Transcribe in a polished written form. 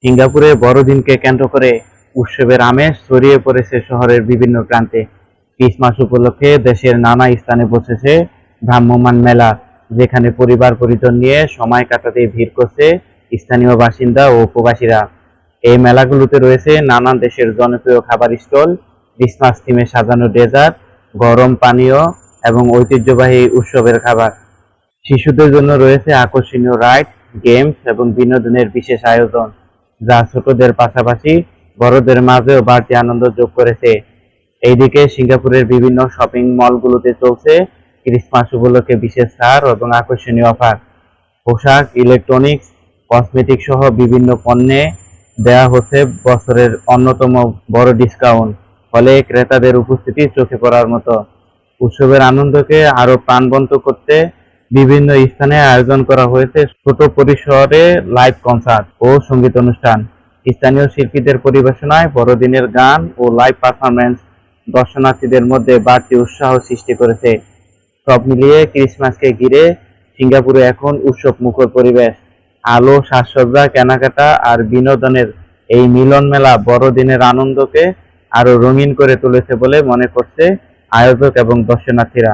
সিঙ্গাপুরে বড়দিনকে কেন্দ্র করে উৎসবের আমেজ ছড়িয়ে পড়েছে শহরের বিভিন্ন প্রান্তে। ক্রিসমাস উপলক্ষে দেশের নানা স্থানে বসেছে ভ্রাম্যমাণ মেলা, যেখানে পরিবার পরিজন নিয়ে সময় কাটাতে ভিড় করছে স্থানীয় বাসিন্দা ও প্রবাসীরা। এই মেলাগুলোতে রয়েছে নানান দেশের জনপ্রিয় খাবার স্টল, ক্রিসমাস থিমে সাজানো ডেজার্ট, গরম পানীয় এবং ঐতিহ্যবাহী উৎসবের খাবার। শিশুদের জন্য রয়েছে আকর্ষণীয় রাইড, গেমস এবং বিনোদনের বিশেষ আয়োজন, যা ছোটদের পাশাপাশি বড়দের মাঝেও বাড়তি আনন্দ যোগ করেছে। এইদিকে সিঙ্গাপুরের বিভিন্ন শপিং মলগুলোতে চলছে ক্রিসমাস উপলক্ষে বিশেষ ছাড় এবং আকর্ষণীয় অফার। পোশাক, ইলেকট্রনিক্স, কসমেটিক সহ বিভিন্ন পণ্যে দেয়া হচ্ছে বছরের অন্যতম বড় ডিসকাউন্ট, ফলে ক্রেতাদের উপস্থিতি চোখে পড়ার মতো। উৎসবের আনন্দকে আরো প্রাণবন্ত করতে বিভিন্ন স্থানে আয়োজন করা হয়েছে ছোট পরিসরে লাইভ কনসার্ট ও সঙ্গীত অনুষ্ঠান। স্থানীয় শিল্পীদের পরিবেশনায় বড়দিনের গান ও লাইভ পারফরম্যান্স দর্শনার্থীদের মধ্যে বাড়তি উৎসাহ সৃষ্টি করেছে। সব মিলিয়ে ক্রিসমাসকে ঘিরে সিঙ্গাপুরে এখন উৎসব মুখর পরিবেশ। আলো, সাজসজ্জা, কেনাকাটা আর বিনোদনের এই মিলন মেলা বড়দিনের আনন্দকে আরো রঙিন করে তুলেছে বলে মনে করছে আয়োজক এবং দর্শনার্থীরা।